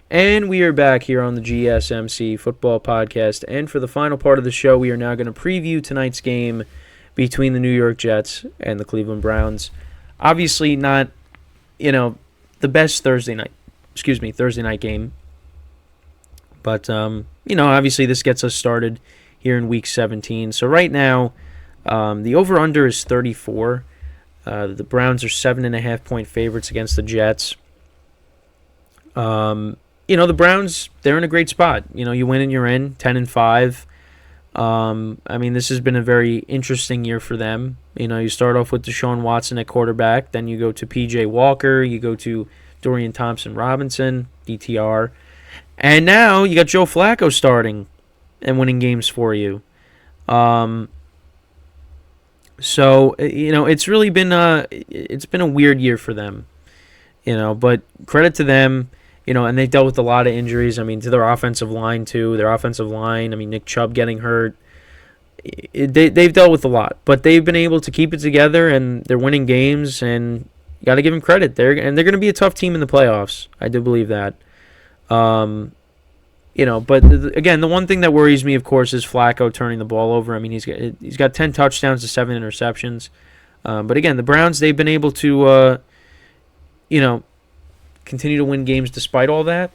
And we are back here on the GSMC Football Podcast. And for the final part of the show, we are now going to preview tonight's game between the New York Jets and the Cleveland Browns. Obviously not, the best Thursday night game. But, obviously this gets us started here in Week 17. So right now, the over-under is 34. The Browns are 7.5-point favorites against the Jets. The Browns, they're in a great spot. You win and you're in, 10-5. This has been a very interesting year for them. You start off with Deshaun Watson at quarterback, then you go to P.J. Walker, you go to Dorian Thompson-Robinson, DTR, and now you got Joe Flacco starting and winning games for you. It's really been a weird year for them, but credit to them. And they dealt with a lot of injuries. To their offensive line, too. Their offensive line, Nick Chubb getting hurt. They've dealt with a lot. But they've been able to keep it together, and they're winning games, and you got to give them credit. They're going to be a tough team in the playoffs. I do believe that. But again, the one thing that worries me, of course, is Flacco turning the ball over. He's got 10 touchdowns to 7 interceptions. But again, the Browns, they've been able to, continue to win games despite all that.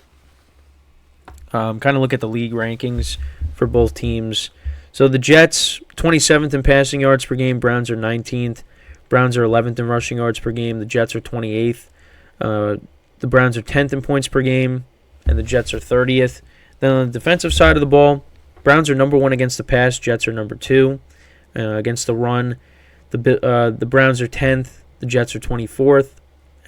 Kind of look at the league rankings for both teams. So the Jets, 27th in passing yards per game. Browns are 19th. Browns are 11th in rushing yards per game. The Jets are 28th. The Browns are 10th in points per game, and the Jets are 30th. Then on the defensive side of the ball, Browns are number 1 against the pass. Jets are number 2 against the run. The Browns are 10th. The Jets are 24th.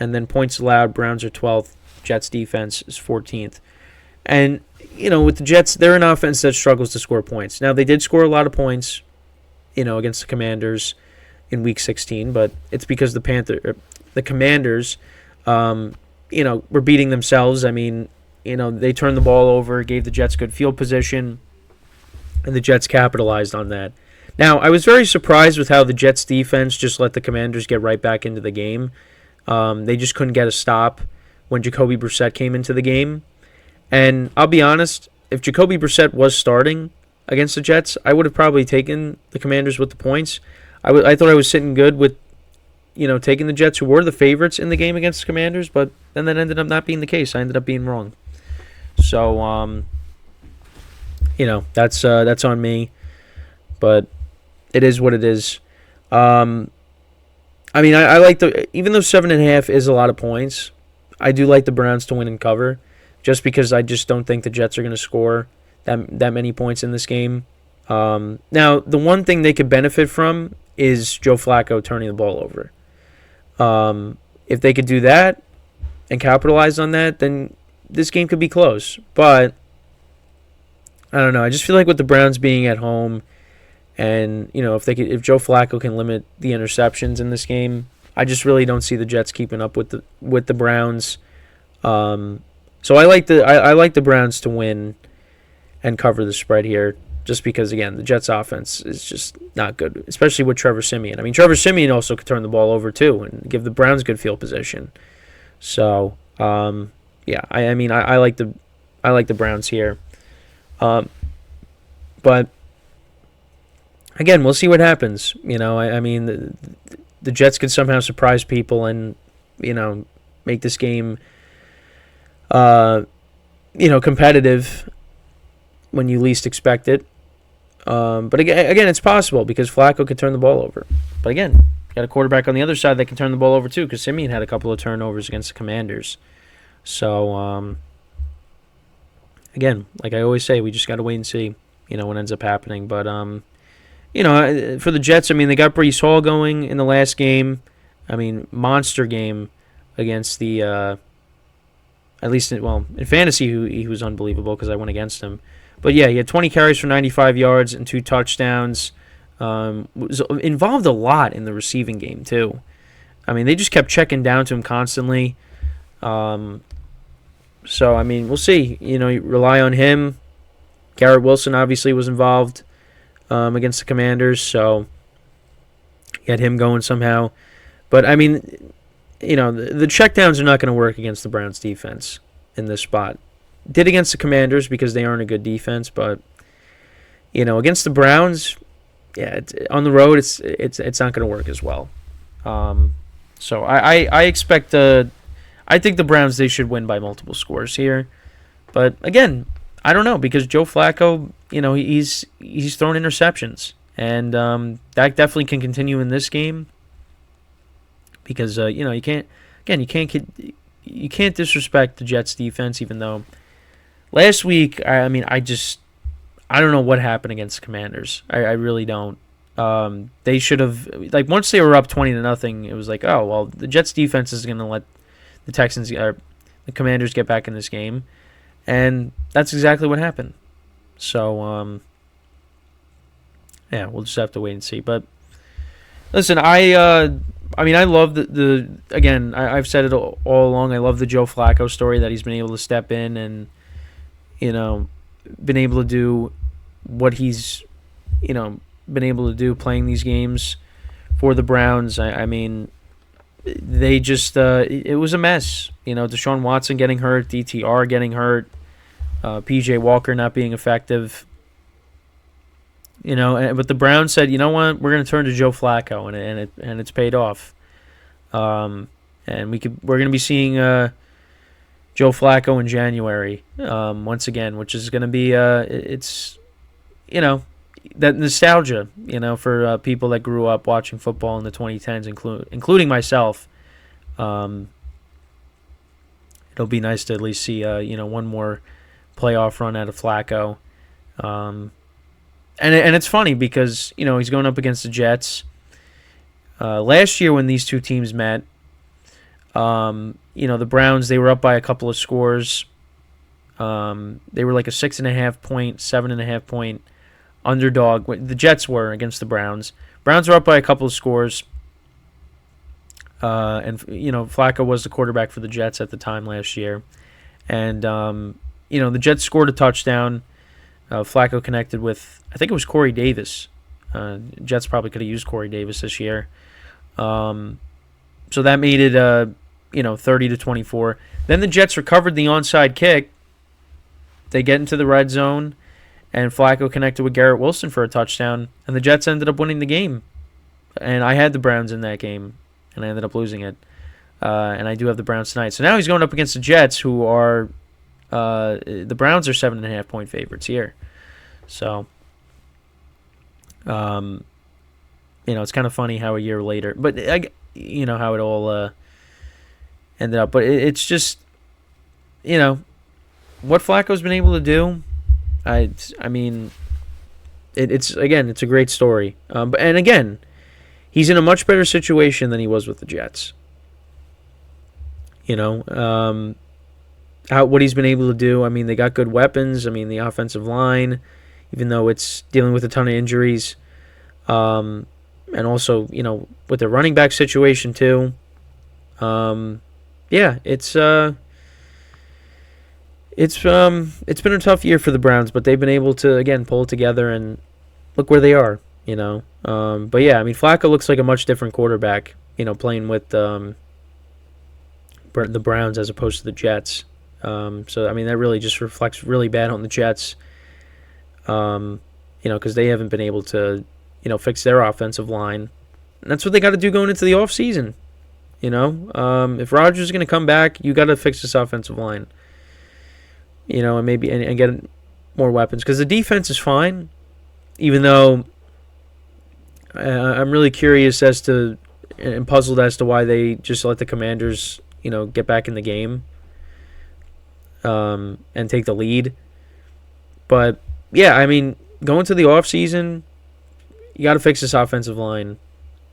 And then points allowed, Browns are 12th. Jets defense is 14th. And, with the Jets, they're an offense that struggles to score points. Now, they did score a lot of points, against the Commanders in Week 16, but it's because the Commanders, were beating themselves. They turned the ball over, gave the Jets good field position, and the Jets capitalized on that. Now, I was very surprised with how the Jets defense just let the Commanders get right back into the game. They just couldn't get a stop when Jacoby Brissett came into the game. And I'll be honest, if Jacoby Brissett was starting against the Jets, I would have probably taken the Commanders with the points. I thought I was sitting good with, taking the Jets, who were the favorites in the game against the Commanders, but then that ended up not being the case. I ended up being wrong. So, that's on me. But it is what it is. I like even though 7.5 is a lot of points, I do like the Browns to win and cover, just because I just don't think the Jets are going to score that many points in this game. Now, the one thing they could benefit from is Joe Flacco turning the ball over. If they could do that and capitalize on that, then this game could be close. But I don't know. I just feel like with the Browns being at home, and if Joe Flacco can limit the interceptions in this game, I just really don't see the Jets keeping up with the Browns. So I like the Browns to win and cover the spread here, just because again the Jets offense is just not good, especially with Trevor Siemian. Trevor Siemian also could turn the ball over too and give the Browns good field position. So I like the Browns here, but. Again, we'll see what happens. The Jets could somehow surprise people and, make this game, competitive when you least expect it. But again, it's possible because Flacco could turn the ball over. But again, you got a quarterback on the other side that can turn the ball over too, because Siemian had a couple of turnovers against the Commanders. So, again, like I always say, we just got to wait and see, what ends up happening. But, for the Jets, they got Breece Hall going in the last game. Monster game against the, in fantasy, he was unbelievable because I went against him. But yeah, he had 20 carries for 95 yards and 2 touchdowns. Was involved a lot in the receiving game too. They just kept checking down to him constantly. We'll see. You rely on him. Garrett Wilson obviously was involved against the Commanders, so get him going somehow. But the checkdowns are not going to work against the Browns defense in this spot. Did against the Commanders because they aren't a good defense, but against the Browns, yeah, on the road it's not going to work as well. So I expect I think the Browns, they should win by multiple scores here, but again, I don't know, because Joe Flacco, he's thrown interceptions, and that definitely can continue in this game, because you can't disrespect the Jets defense, even though last week, I don't know what happened against the Commanders. I really don't. They should have, once they were up 20-0, it was like, oh well, the Jets defense is going to let the the Commanders get back in this game. And that's exactly what happened. So, yeah, we'll just have to wait and see. But listen, I love again, I've said it all along. I love the Joe Flacco story, that he's been able to step in and, been able to do what he's, been able to do playing these games for the Browns. They just it was a mess. Deshaun Watson getting hurt, DTR getting hurt, PJ Walker not being effective. But the Browns said, you know what, we're going to turn to Joe Flacco, and it's paid off. And we're going to be seeing Joe Flacco in January once again, which is going to be it's that nostalgia, for people that grew up watching football in the 2010s, including myself. It'll be nice to at least see one more playoff run out of Flacco. And it's funny because he's going up against the Jets. Last year when these two teams met, the Browns, they were up by a couple of scores. They were like a 6.5 point, 7.5 point underdog. The Jets were against the Browns. Browns were up by a couple of scores. And Flacco was the quarterback for the Jets at the time last year. And the Jets scored a touchdown. Flacco connected with, I think it was Corey Davis. Jets probably could have used Corey Davis this year. So that made it 30-24. Then the Jets recovered the onside kick. They get into the red zone, and Flacco connected with Garrett Wilson for a touchdown, and the Jets ended up winning the game. And I had the Browns in that game, and I ended up losing it. And I do have the Browns tonight. So now he's going up against the Jets, who are the Browns are 7.5 point favorites here. So, it's kind of funny how a year later, but how it all ended up. But it's just, what Flacco's been able to do. It's a great story. And again, he's in a much better situation than he was with the Jets. What he's been able to do. They got good weapons. The offensive line, even though it's dealing with a ton of injuries, and also with the running back situation too. It's been a tough year for the Browns, but they've been able to again pull it together and look where they are. But yeah, Flacco looks like a much different quarterback. Playing with the Browns as opposed to the Jets. So that really just reflects really bad on the Jets. Because they haven't been able to fix their offensive line, and that's what they got to do going into the offseason. If Rodgers is going to come back, you got to fix this offensive line. And maybe and get more weapons, because the defense is fine, even though I'm really curious as to and puzzled as to why they just let the Commanders get back in the game and take the lead. But yeah, going to the offseason, you got to fix this offensive line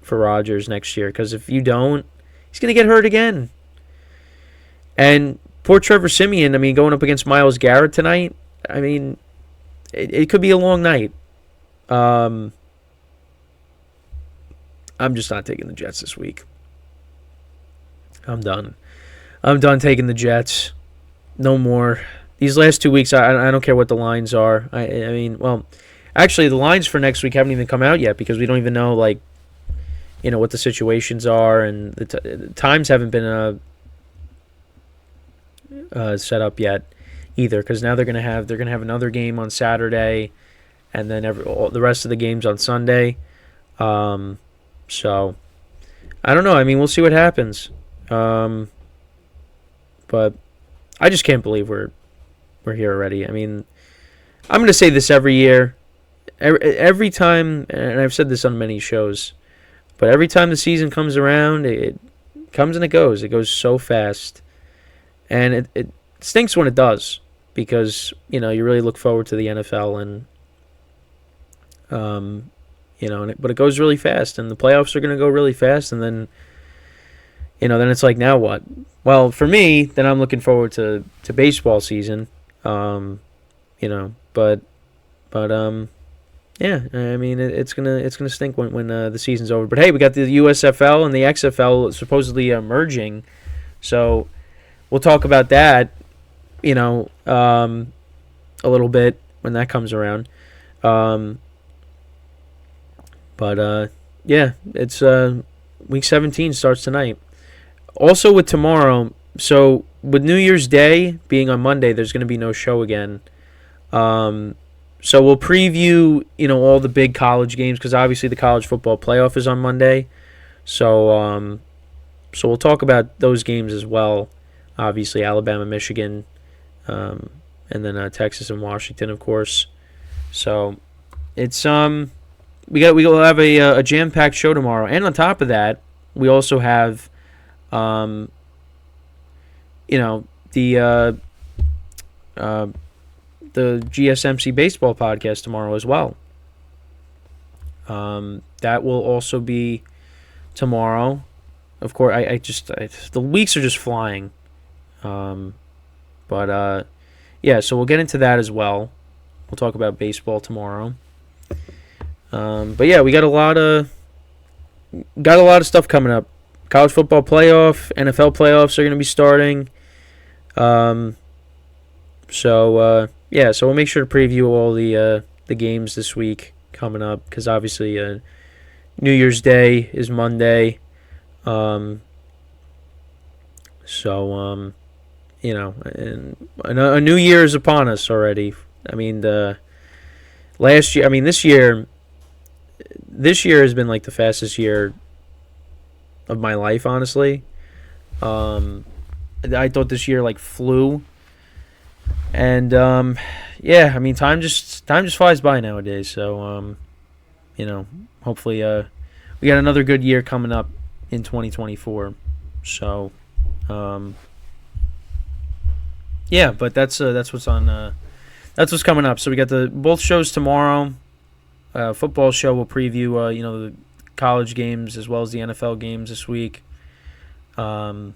for Rodgers next year, because if you don't, he's going to get hurt again. And poor Trevor Siemian, going up against Myles Garrett tonight, it could be a long night. I'm just not taking the Jets this week. I'm done taking the Jets. No more. These last 2 weeks, I don't care what the lines are. Actually, the lines for next week haven't even come out yet, because we don't even know, what the situations are, and the times haven't been set up yet. either, because now they're gonna have another game on Saturday, and then the rest of the games on Sunday. So I don't know. I mean, we'll see what happens. But I just can't believe we're here already. I mean, I'm gonna say this every year, every time, and I've said this on many shows, but every time the season comes around, it comes and it goes. It goes so fast, and it stinks when it does, because you really look forward to the NFL, and but it goes really fast, and the playoffs are going to go really fast, and then then it's like, now what? Well, for me, then I'm looking forward to baseball season, but yeah, I mean, it's gonna stink when the season's over. But hey, we got the USFL and the XFL supposedly merging, so we'll talk about that, a little bit when that comes around. Yeah, it's week 17 starts tonight. Also with tomorrow, so with New Year's Day being on Monday, there's going to be no show again. So we'll preview, all the big college games, because obviously the college football playoff is on Monday. So we'll talk about those games as well. Obviously Alabama, Michigan, and then Texas and Washington, of course. So it's we'll have a jam-packed show tomorrow, and on top of that, we also have the GSMC baseball podcast tomorrow as well. That will also be tomorrow. Of course, the weeks are just flying. Yeah, so we'll get into that as well. We'll talk about baseball tomorrow. But yeah, we got a lot of stuff coming up. College football playoff, NFL playoffs are going to be starting. Yeah, so we'll make sure to preview all the games this week coming up, because obviously New Year's Day is Monday. And a new year is upon us already. I mean, this year has been like the fastest year of my life, honestly. I thought this year like flew. And yeah, I mean, time just flies by nowadays. So hopefully we got another good year coming up in 2024. So yeah, but that's what's on that's what's coming up. So we got both shows tomorrow. Football show will preview the college games as well as the NFL games this week. Got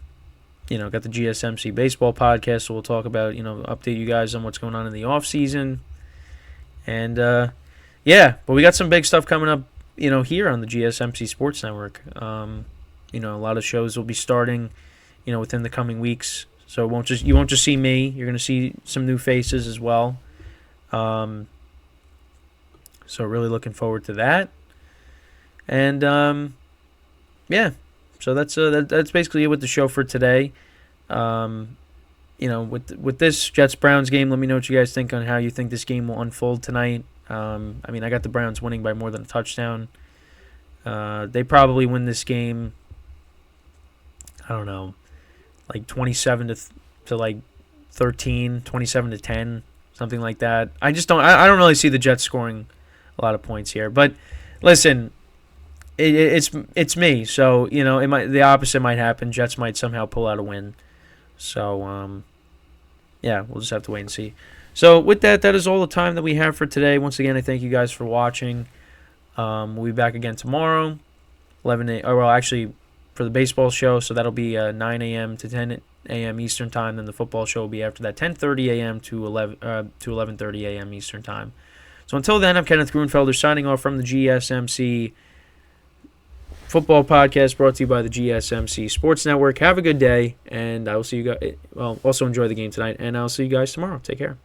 the GSMC baseball podcast, so we'll talk about, update you guys on what's going on in the off season. And yeah, but we got some big stuff coming up, here on the GSMC Sports Network. A lot of shows will be starting, within the coming weeks. So you won't just see me. You're going to see some new faces as well. So really looking forward to that. And yeah. So that's basically it with the show for today. With this Jets-Browns game, let me know what you guys think on how you think this game will unfold tonight. I got the Browns winning by more than a touchdown. They probably win this game, I don't know, like 27 to like 13, 27 to 10, something like that. I don't really see the Jets scoring a lot of points here. But listen, it's me, so the opposite might happen. Jets might somehow pull out a win. So yeah, we'll just have to wait and see. So with that is all the time that we have for today. Once again, I thank you guys for watching. We'll be back again tomorrow, 11 a.m. Well, actually, for the baseball show, so that'll be 9 a.m. to 10 a.m. Eastern time. Then the football show will be after that, 10:30 a.m. to 11:30 a.m. Eastern time. So until then, I'm Kenneth Grunfelder signing off from the GSMC Football Podcast, brought to you by the GSMC Sports Network. Have a good day, and I will see you guys. Well, also enjoy the game tonight, and I'll see you guys tomorrow. Take care.